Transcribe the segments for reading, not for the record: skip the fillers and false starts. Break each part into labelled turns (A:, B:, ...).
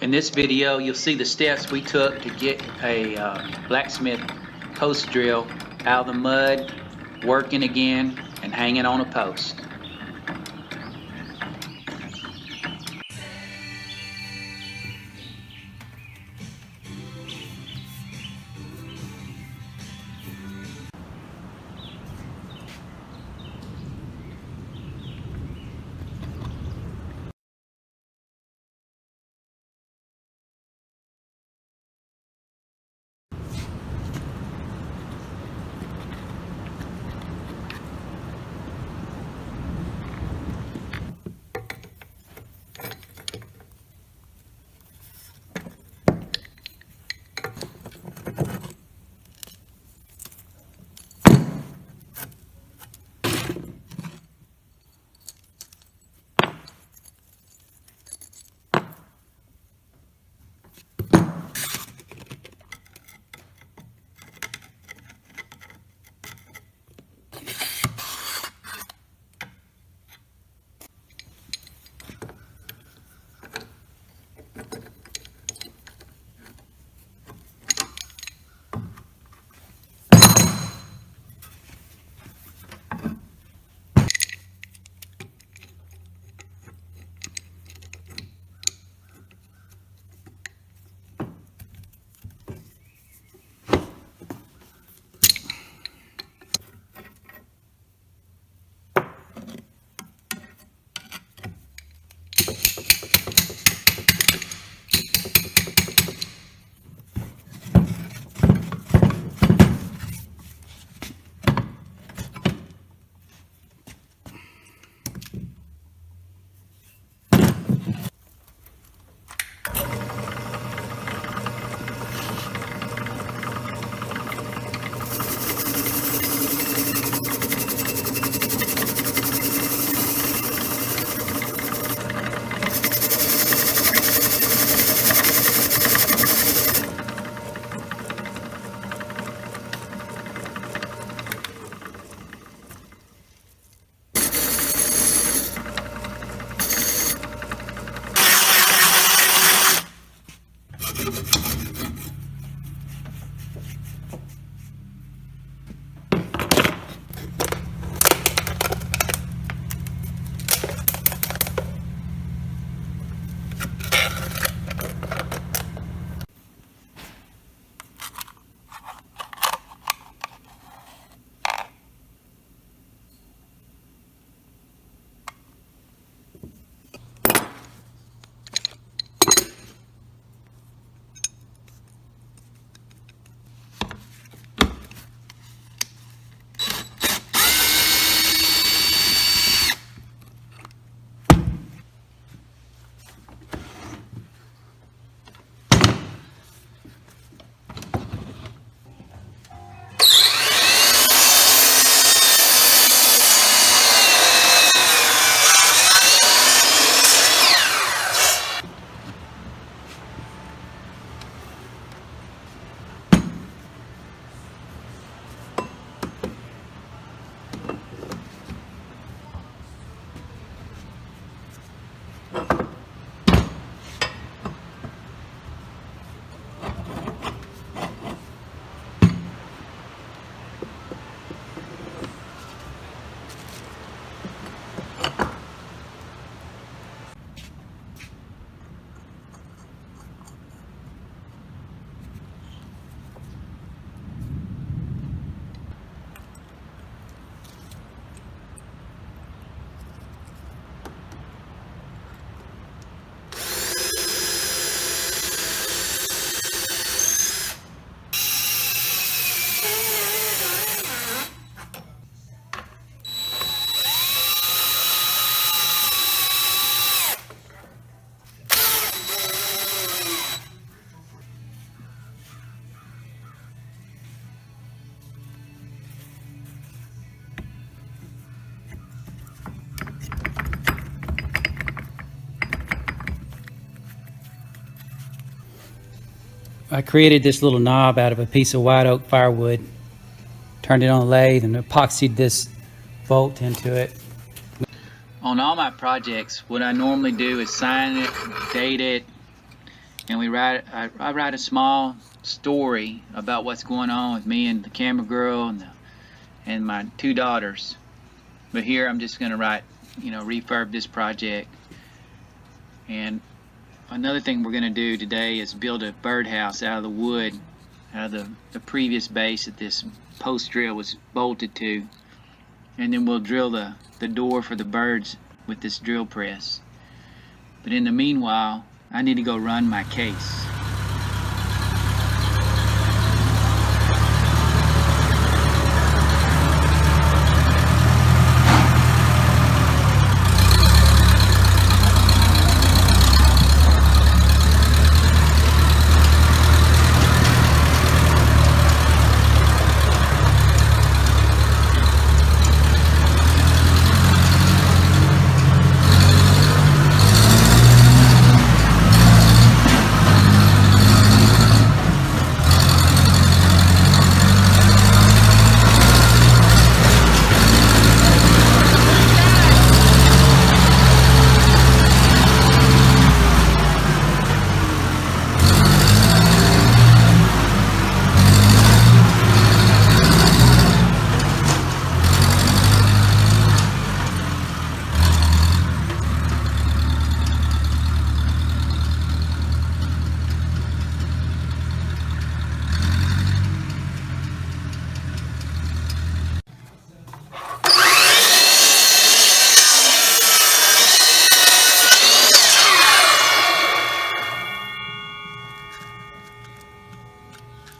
A: In this video, you'll see the steps we took to get a Blacksmith post drill out of the mud, working again, and hanging on a post. I created this little knob out of a piece of white oak firewood, turned it on the lathe, and epoxied this bolt into it. On all my projects, what I normally do is sign it, date it, and I write a small story about what's going on with me and the camera girl and my 2 daughters. But here I'm just going to write, refurb this project. And another thing we're going to do today is build a birdhouse out of the wood, out of the previous base that this post drill was bolted to. And then we'll drill the door for the birds with this drill press. But in the meanwhile, I need to go run my case.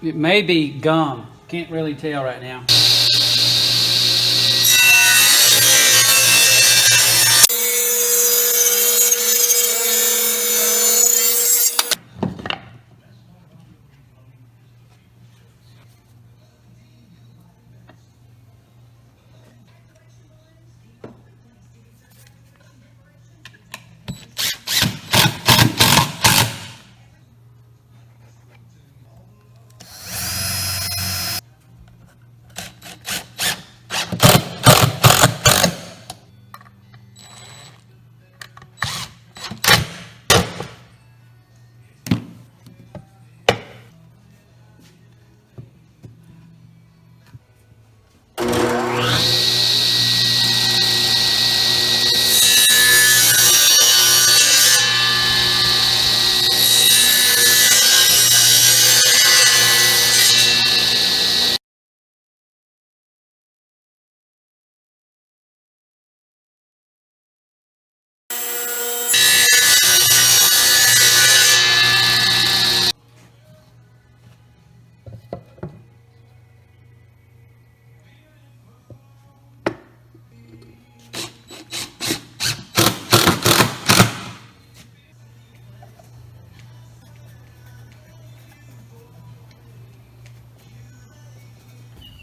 B: It may be gum. Can't really tell right now.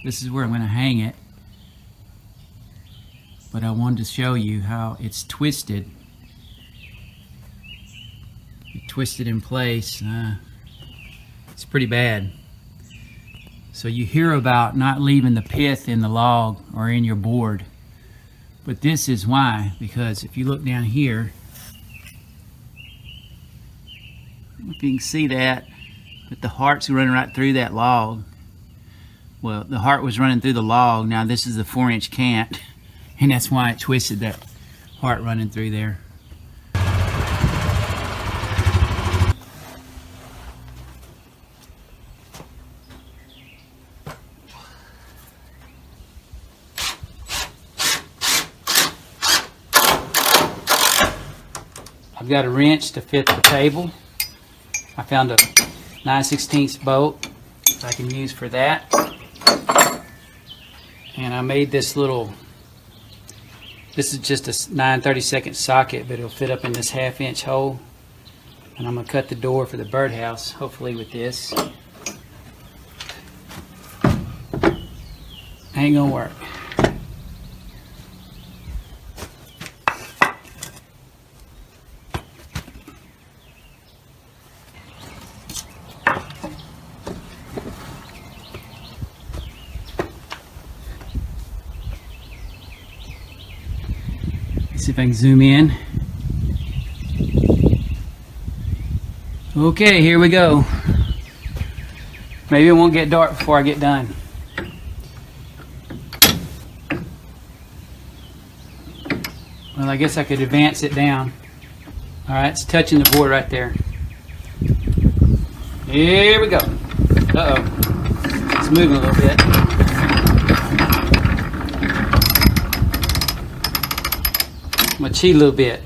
B: This is where I'm going to hang it, but I wanted to show you how it's twisted. Twisted in place. It's pretty bad. So you hear about not leaving the pith in the log or in your board, but this is why. Because if you look down here, I don't know if you can see that, but the heart's running right through that log. Well, the heart was running through the log. Now this is the 4-inch cant, and that's why it twisted, that heart running through there. I've got a wrench to fit the table. I found a 9/16 bolt I can use for that. And I made this little, this is just a 9/32 socket, but it'll fit up in this 1/2-inch hole. And I'm gonna cut the door for the birdhouse, hopefully with this. Ain't gonna work. See if I can zoom in. Okay, here we go. Maybe it won't get dark before I get done. Well, I guess I could advance it down. All right, it's touching the board right there. Here we go. Uh-oh. It's moving a little bit. I'm gonna cheat a little bit.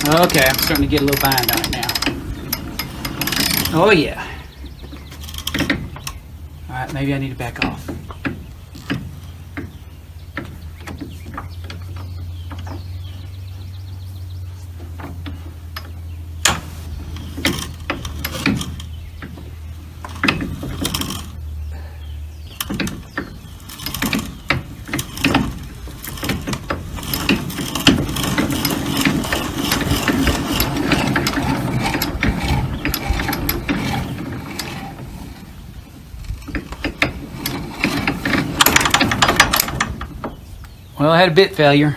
B: Okay, I'm starting to get a little bind on it now. Oh yeah. All right, maybe I need to back off. Well, I had a bit failure.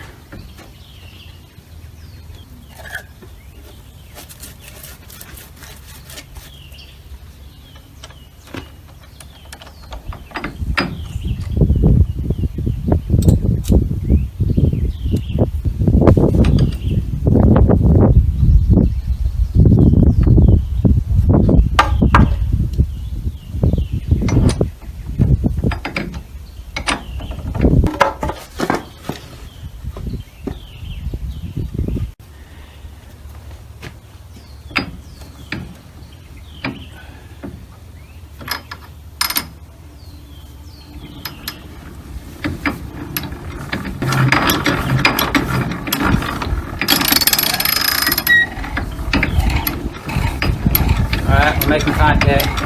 B: Alright, we're making contact.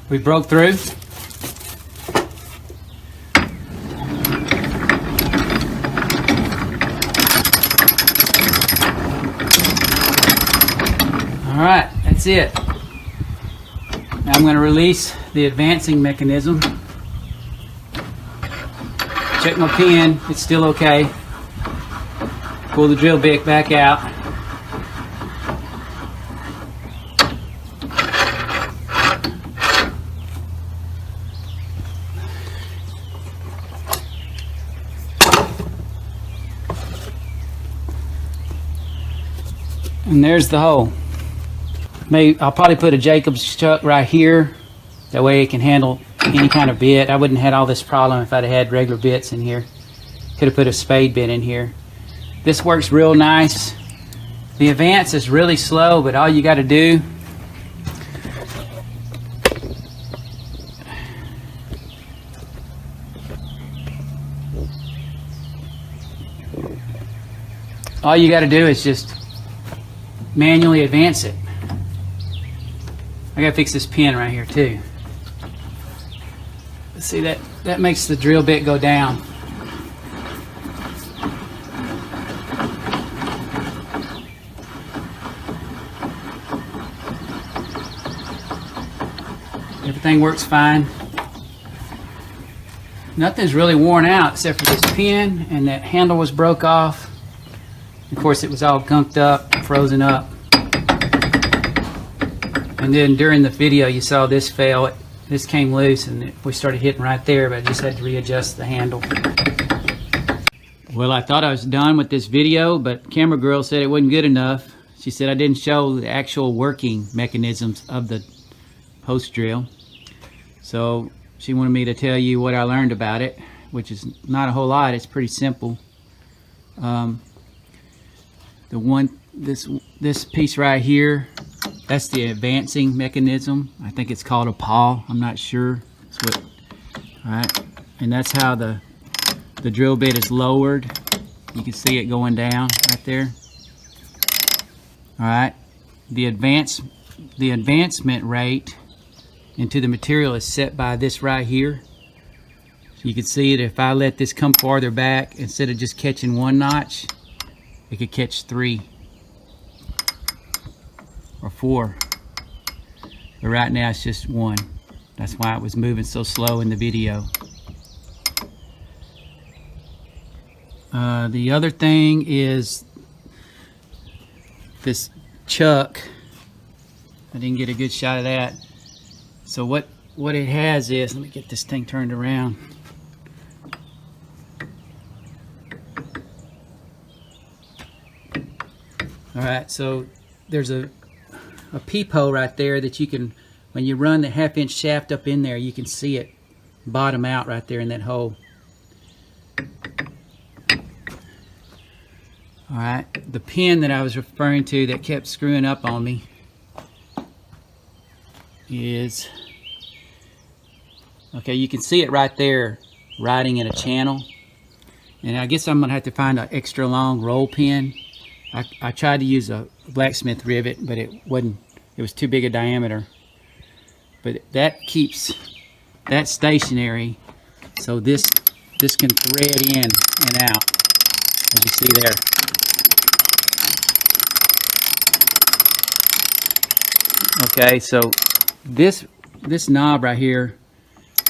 B: We broke through. All right, that's it. Now I'm going to release the advancing mechanism. Check my pin, it's still okay. Pull the drill bit back out. And there's the hole. I'll probably put a Jacob's chuck right here. That way it can handle any kind of bit. I wouldn't have had all this problem if I'd have had regular bits in here. Could have put a spade bit in here. This works real nice. The advance is really slow, but all you got to do is just manually advance it. I gotta fix this pin right here too. Let's see, that makes the drill bit go down. Everything works fine. Nothing's really worn out except for this pin, and that handle was broke off. Of course, it was all gunked up, frozen up. And then during the video, you saw this fail. This came loose, and we started hitting right there, but I just had to readjust the handle. Well, I thought I was done with this video, but camera girl said it wasn't good enough. She said I didn't show the actual working mechanisms of the post drill. So she wanted me to tell you what I learned about it, which is not a whole lot. It's pretty simple. This piece right here, that's the advancing mechanism. I think it's called a pawl. I'm not sure. All right, and that's how the drill bit is lowered. You can see it going down right there. All right, the advancement rate into the material is set by this right here. So you can see it. If I let this come farther back, instead of just catching 1 notch, it could catch 3 or 4. But right now it's just 1. That's why it was moving so slow in the video. The other thing is this chuck. I didn't get a good shot of that. So what it has is, let me get this thing turned around. All right, so there's a peephole right there that you can, when you run the 1/2-inch shaft up in there, you can see it bottom out right there in that hole. All right, the pin that I was referring to that kept screwing up on me is, okay, you can see it right there riding in a channel. And I guess I'm gonna have to find an extra long roll pin. I tried to use a blacksmith rivet, but it was too big a diameter. But that keeps that stationary, so this can thread in and out, as you see there. Okay, so this knob right here,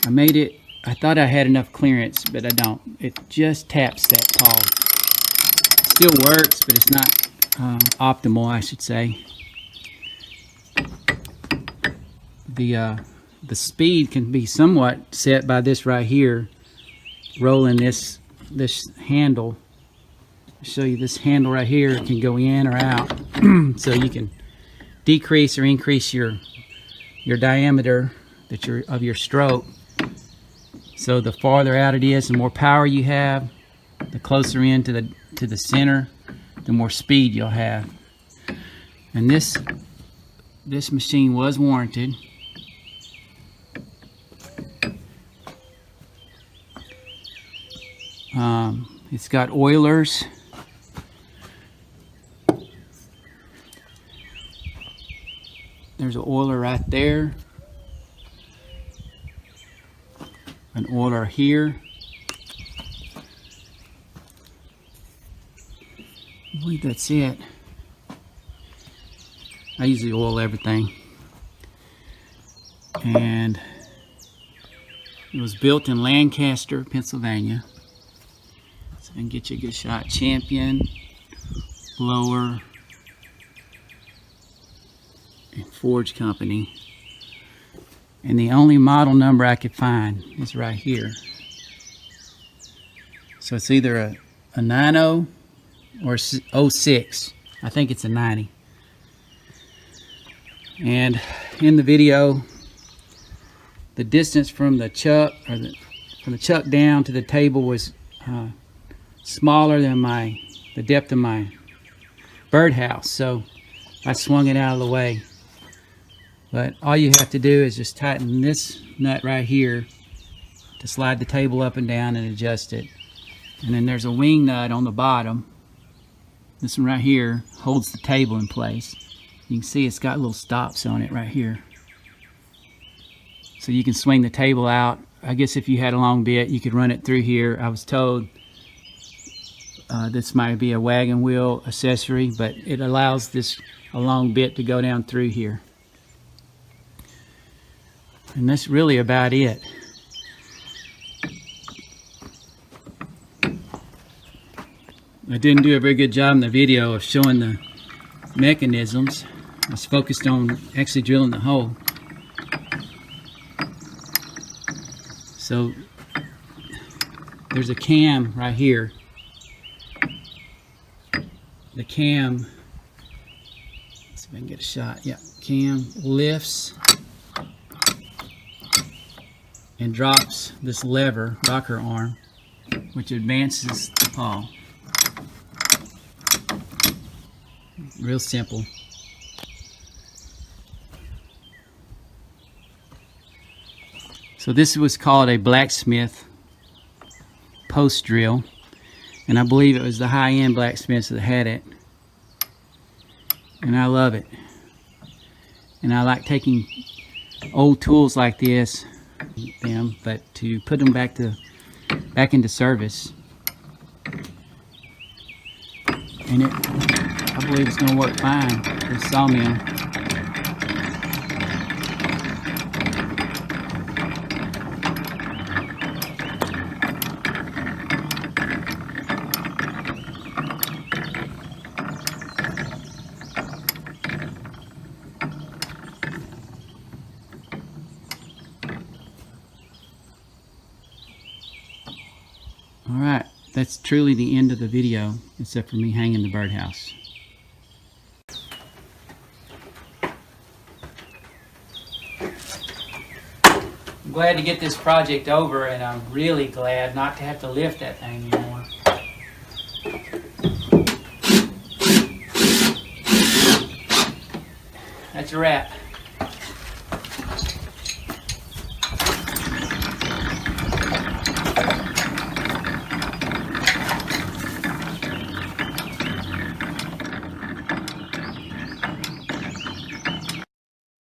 B: I made it, I thought I had enough clearance, but I don't. It just taps that pawl. Still works, but it's not optimal, I should say. The speed can be somewhat set by this right here, rolling this handle. I'll show you this handle right here. It can go in or out, so you can decrease or increase your diameter of your stroke. So the farther out it is, the more power you have. The closer in to the center, the more speed you'll have. And this machine was warranted. It's got oilers. There's an oiler right there. An oiler here. I believe that's it. I usually oil everything. And it was built in Lancaster, Pennsylvania. So I can get you a good shot. Champion, blower, and forge company. And the only model number I could find is right here. So it's either a 90 or 06. I think it's a 90. And in the video, the distance from the chuck, or from the chuck down to the table, was smaller than the depth of my birdhouse. So I swung it out of the way. But all you have to do is just tighten this nut right here to slide the table up and down and adjust it. And then there's a wing nut on the bottom. This one right here holds the table in place. You can see it's got little stops on it right here. So you can swing the table out. I guess if you had a long bit, you could run it through here. I was told this might be a wagon wheel accessory, but it allows a long bit to go down through here. And that's really about it. I didn't do a very good job in the video of showing the mechanisms. I was focused on actually drilling the hole. So there's a cam right here. The cam, let's see if I can get a shot. Yeah, cam lifts and drops this lever, rocker arm, which advances the pawl. Real simple. So this was called a Blacksmith post drill, and I believe it was the high-end blacksmiths that had it, and I love it. And I like taking old tools like this, but to put them back into service. And I believe it's going to work fine for the sawmill. Alright, that's truly the end of the video, except for me hanging the birdhouse. I'm glad to get this project over, and I'm really glad not to have to lift that thing anymore. That's a wrap.